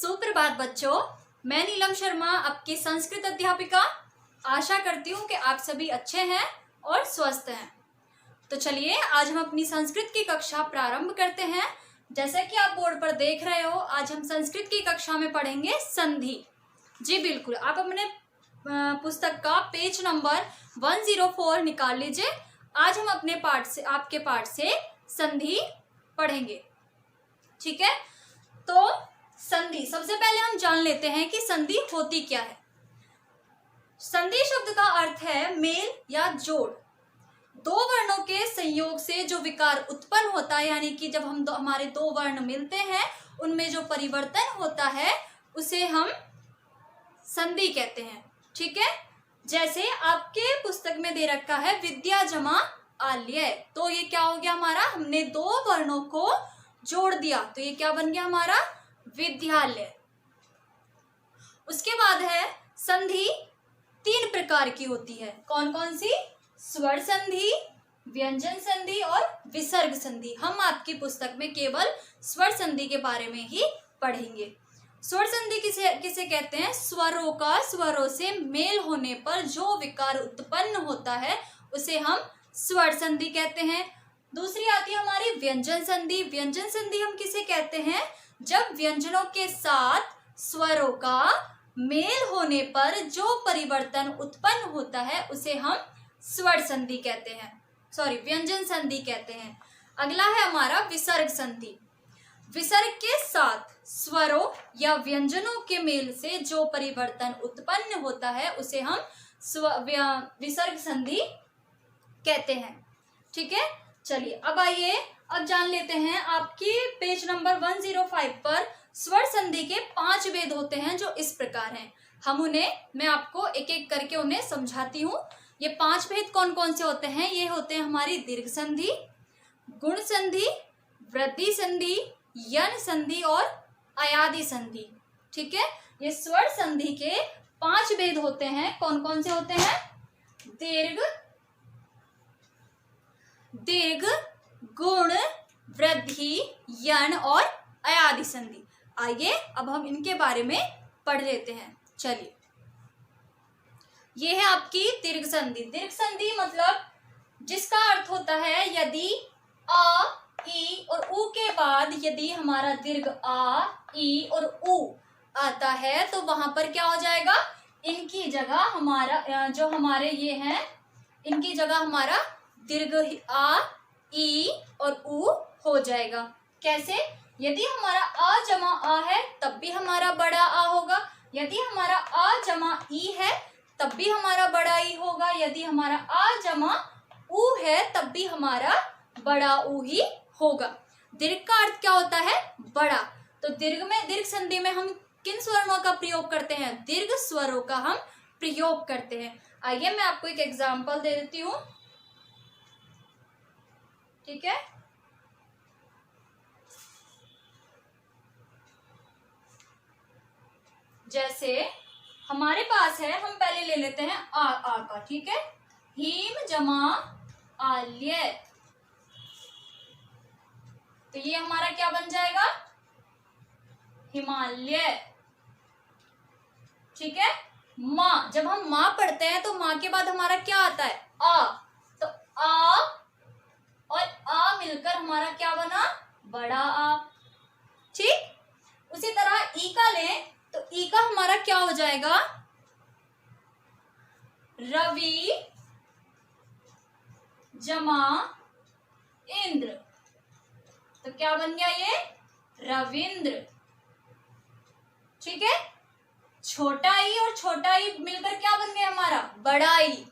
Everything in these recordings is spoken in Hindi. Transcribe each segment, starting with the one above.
सुप्रभात बच्चों, मैं नीलम शर्मा आपकी संस्कृत अध्यापिका। आशा करती हूँ कि आप सभी अच्छे हैं और स्वस्थ हैं। तो चलिए आज हम अपनी संस्कृत की कक्षा प्रारंभ करते हैं। जैसा कि आप बोर्ड पर देख रहे हो, आज हम संस्कृत की कक्षा में पढ़ेंगे संधि। जी बिल्कुल, आप अपने पुस्तक का पेज नंबर 104 निकाल लीजिए। आज हम अपने पाठ से आपके पाठ से संधि पढ़ेंगे। ठीक है, तो संधि सबसे पहले हम जान लेते हैं कि संधि होती क्या है। संधि शब्द का अर्थ है मेल या जोड़। दो वर्णों के संयोग से जो विकार उत्पन्न होता है, यानी कि जब हम हमारे दो वर्ण मिलते हैं उनमें जो परिवर्तन होता है उसे हम संधि कहते हैं। ठीक है, जैसे आपके पुस्तक में दे रखा है विद्या जमा आल्य, तो ये क्या हो गया हमारा, हमने दो वर्णों को जोड़ दिया तो ये क्या बन गया हमारा, विद्यालय। उसके बाद है संधि तीन प्रकार की होती है। कौन कौन सी? स्वर संधि, व्यंजन संधि और विसर्ग संधि। हम आपकी पुस्तक में केवल स्वर संधि के बारे में ही पढ़ेंगे। स्वर संधि किसे कहते हैं? स्वरों का स्वरों से मेल होने पर जो विकार उत्पन्न होता है उसे हम स्वर संधि कहते हैं। दूसरी आती है हमारी व्यंजन संधि। व्यंजन संधि हम किसे कहते हैं? जब व्यंजनों के साथ स्वरों का मेल होने पर जो परिवर्तन उत्पन्न होता है उसे हम स्वर संधि कहते हैं, व्यंजन संधि कहते हैं। अगला है हमारा विसर्ग संधि। विसर्ग के साथ स्वरों या व्यंजनों के मेल से जो परिवर्तन उत्पन्न होता है उसे हम विसर्ग संधि कहते हैं। ठीक है, चलिए अब आइए अब जान लेते हैं। आपकी पेज नंबर 105 पर स्वर संधि के 5 भेद होते हैं जो इस प्रकार हैं। मैं आपको एक एक करके उन्हें समझाती हूँ। ये 5 भेद कौन कौन से होते हैं? ये होते हैं हमारी दीर्घ संधि, गुण संधि, वृद्धि संधि, यन संधि और अयादि संधि। ठीक है, ये स्वर संधि के 5 भेद होते हैं। कौन कौन से होते हैं? दीर्घ, गुण, वृद्धि, यन और अयादि संधि। आइए अब हम इनके बारे में पढ़ लेते हैं। चलिए, ये है आपकी दीर्घ संधि। दीर्घ संधि मतलब जिसका अर्थ होता है यदि आ, ई और ऊ के बाद यदि हमारा दीर्घ आ, ई और ऊ आता है तो वहां पर क्या हो जाएगा, इनकी जगह हमारा जो हमारे ये हैं इनकी जगह हमारा दीर्घ आ, ई और ऊ हो जाएगा। कैसे? यदि हमारा आ जमा आ है तब भी हमारा बड़ा आ होगा, यदि हमारा आ जमा ई है तब भी हमारा बड़ा ई होगा, यदि हमारा आ जमा ऊ है तब भी हमारा बड़ा ऊ ही होगा। दीर्घ का अर्थ क्या होता है? बड़ा। तो दीर्घ संधि में हम किन स्वरों का प्रयोग करते हैं? दीर्घ स्वरों का हम प्रयोग करते हैं। आइए मैं आपको एक एग्जाम्पल दे देती हूँ। ठीक है, जैसे हमारे पास है, हम पहले ले लेते हैं आ का। ठीक है, हीम जमा आल्य, तो ये हमारा क्या बन जाएगा? हिमालय। ठीक है, माँ, जब हम माँ पढ़ते हैं तो माँ के बाद हमारा क्या आता है? आ, तो आ और आ मिलकर हमारा क्या बना? बड़ा आ। ठीक, उसी तरह ई का लें तो ई का हमारा क्या हो जाएगा? रवि जमा इंद्र, तो क्या बन गया ये? रविंद्र। ठीक है, छोटा ई और छोटा ई मिलकर क्या बन गया हमारा? बड़ा ई।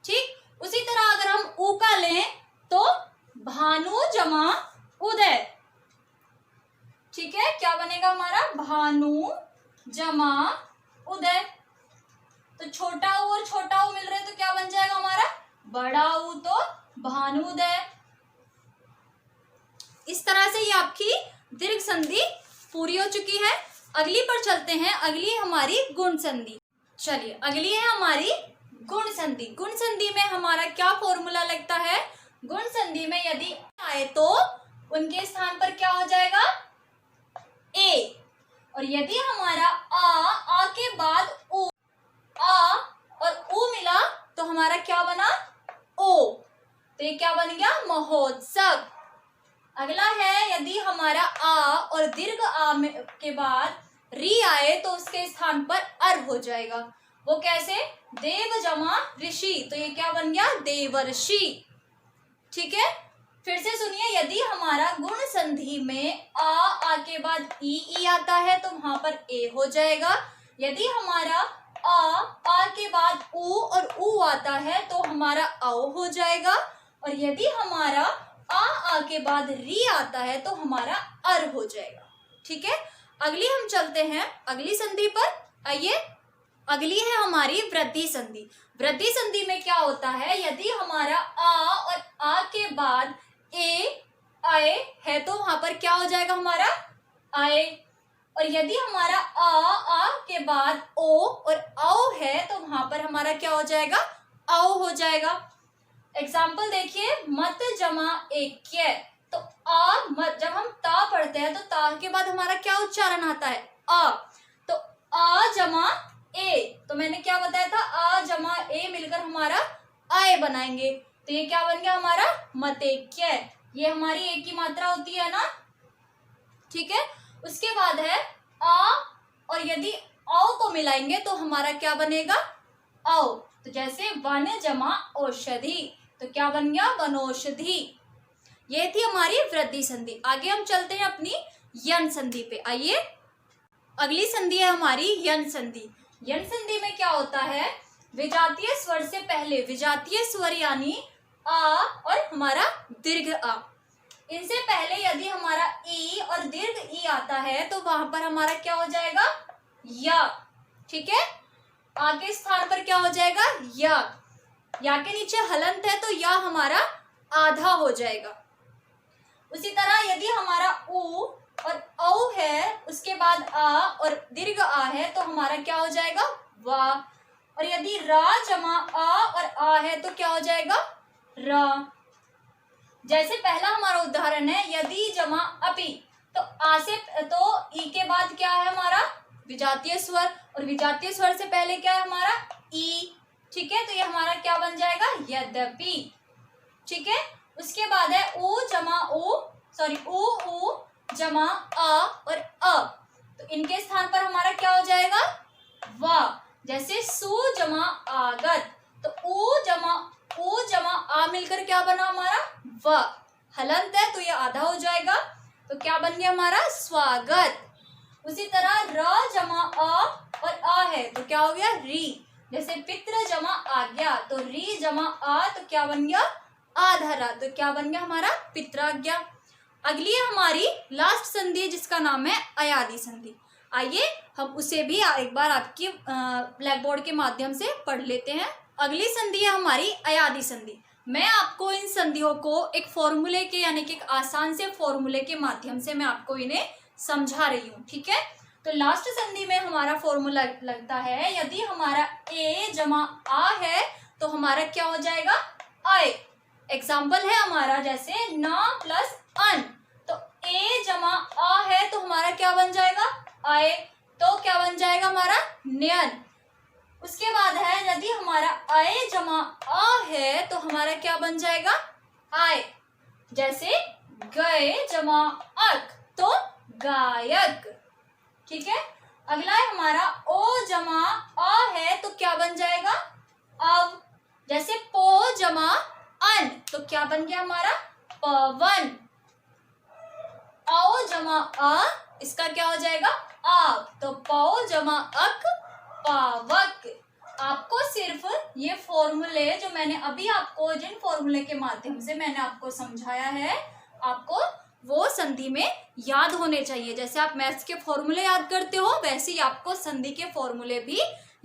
ठीक, उसी तरह अगर हम ऊ का लें तो भानु जमा उदय। ठीक है, क्या बनेगा हमारा? भानु जमा उदय। तो छोटा ऊ और छोटा ऊ मिल रहे तो क्या बन जाएगा हमारा? बड़ा ऊ, तो भानुदय। इस तरह से ये आपकी दीर्घ संधि पूरी हो चुकी है। अगली पर चलते हैं। अगली है हमारी गुण संधि। चलिए, अगली है हमारी गुण संधि। गुण संधि में हमारा क्या फॉर्मूला लगता है? गुण संधि में यदि आए तो उनके स्थान पर क्या हो जाएगा? ए। और यदि हमारा आ के बाद उ, आ और उ मिला तो हमारा क्या बना, ओ। तो ये क्या बन गया, महोत्सव। अगला है, यदि हमारा आ और दीर्घ आ के बाद री आए तो उसके स्थान पर अर हो जाएगा। वो कैसे, देव जमा ऋषि, तो ये क्या बन गया, देवर्षि। ठीक है, फिर से सुनिए, यदि हमारा गुण संधि में आ के बाद ई आता है तो वहां पर ए हो जाएगा। यदि हमारा आ के बाद उ और उ आता है तो हमारा औ हो जाएगा। और यदि हमारा आ के बाद री आता है तो हमारा अर हो जाएगा। ठीक है, अगली हम चलते हैं अगली संधि पर। आइए, अगली है हमारी वृद्धि संधि। वृद्धि संधि में क्या होता है, यदि हमारा आ और आ के बाद ए आए है तो वहां पर क्या हो जाएगा, हमारा आए। और यदि हमारा आ के बाद ओ और औ है तो वहां पर हमारा क्या हो जाएगा, औ हो जाएगा। एग्जाम्पल देखिए, मत जमा एक्य, तो मत, जब हम ता पढ़ते हैं तो ता के बाद हमारा क्या उच्चारण आता है, आ। तो आ जमा ए, तो मैंने क्या बताया था, आ जमा ए मिलकर हमारा आए बनाएंगे। तो ये क्या बन गया हमारा, मतेक्य। ये हमारी एक की मात्रा होती है ना। ठीक है, उसके बाद है आ और यदि औ को मिलाएंगे तो हमारा क्या बनेगा, औ। तो जैसे वन जमा औषधि, तो क्या बन गया, वनौषधि। ये थी हमारी वृद्धि संधि। आगे हम चलते हैं अपनी यन संधि पे। आइए, अगली संधि है हमारी यन संधि। यन संधि में क्या होता है, विजातीय स्वर से पहले विजातीय स्वर यानी आ और हमारा दीर्घ आ, इनसे पहले यदि हमारा ई और दीर्घ ई आता है तो वहां पर हमारा क्या हो जाएगा, या। ठीक है, आ के स्थान पर क्या हो जाएगा, या के नीचे हलंत है तो या हमारा आधा हो जाएगा। उसी तरह यदि हमारा उ और औ है, उसके बाद आ और दीर्घ आ है तो हमारा क्या हो जाएगा, वा। और यदि रा जमा आ और आ है तो क्या हो जाएगा, रा। जैसे पहला हमारा उदाहरण है, यदि जमा अपि, तो आ से, तो ई के बाद क्या है हमारा, विजातीय स्वर, और विजातीय स्वर से पहले क्या है हमारा, ई। ठीक है, तो ये हमारा क्या बन जाएगा, यद्यपि। ठीक है, उसके बाद है उ जमा उ जमा आ और अ, तो इनके स्थान पर हमारा क्या हो जाएगा, वा। जैसे सु जमा आगत, तो उ जमा आ मिलकर क्या बना हमारा, व। हलंत है तो ये आधा हो जाएगा, तो क्या बन गया हमारा, स्वागत। उसी तरह र जमा आ और आ है तो क्या हो गया, री। जैसे पितृ जमा आज्ञा, तो री जमा आ तो क्या बन गया, आधारा, तो क्या बन गया हमारा, पित्राज्ञा। अगली है हमारी लास्ट संधि जिसका नाम है अयादि संधि। आइए हम उसे भी एक बार आपकी ब्लैक बोर्ड के माध्यम से पढ़ लेते हैं। अगली संधि है हमारी अयादि संधि। मैं आपको इन संधियों को एक फॉर्मूले के यानी कि एक आसान से फॉर्मूले के माध्यम से मैं आपको इन्हें समझा रही हूँ। ठीक है, तो लास्ट संधि में हमारा फॉर्मूला लगता है, यदि हमारा ए जमा आ है तो हमारा क्या हो जाएगा, आए। एग्जाम्पल है हमारा जैसे न प्लस अन, तो ए जमा आ है तो हमारा क्या बन जाएगा, आए। तो क्या बन जाएगा हमारा, न्यन। उसके बाद है यदि हमारा आए जमा आ है तो हमारा क्या बन जाएगा, आए। जैसे गए जमा अक, तो गायक। ठीक है, अगला है हमारा ओ जमा आ है तो क्या बन जाएगा, अब। जैसे पो जमा अन, तो क्या बन गया हमारा, पवन। औ जमा आ, इसका क्या हो जाएगा, आव, तो पौ जमा अक, पावक। आपको सिर्फ ये फॉर्मूले जो मैंने अभी आपको, जिन फॉर्मूले के माध्यम से मैंने आपको समझाया है, आपको वो संधि में याद होने चाहिए। जैसे आप मैथ्स के फॉर्मूले याद करते हो वैसे ही आपको संधि के फॉर्मूले भी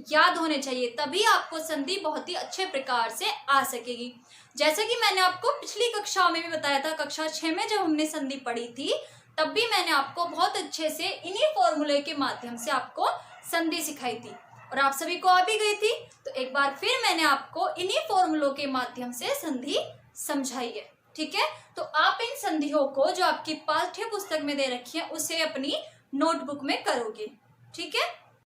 याद होने चाहिए, तभी आपको संधि बहुत ही अच्छे प्रकार से आ सकेगी। जैसे कि मैंने आपको पिछली कक्षा में भी बताया था, कक्षा 6 में जब हमने संधि पढ़ी थी तब भी मैंने आपको बहुत अच्छे से इन्हीं फॉर्मूले के माध्यम से आपको संधि सिखाई थी और आप सभी को आ भी गई थी। तो एक बार फिर मैंने आपको इन्हीं फॉर्मूलों के माध्यम से संधि समझाई है। ठीक है, तो आप इन संधियों को जो आपकी पाठ्य पुस्तक में दे रखी है उसे अपनी नोटबुक में करोगे। ठीक है।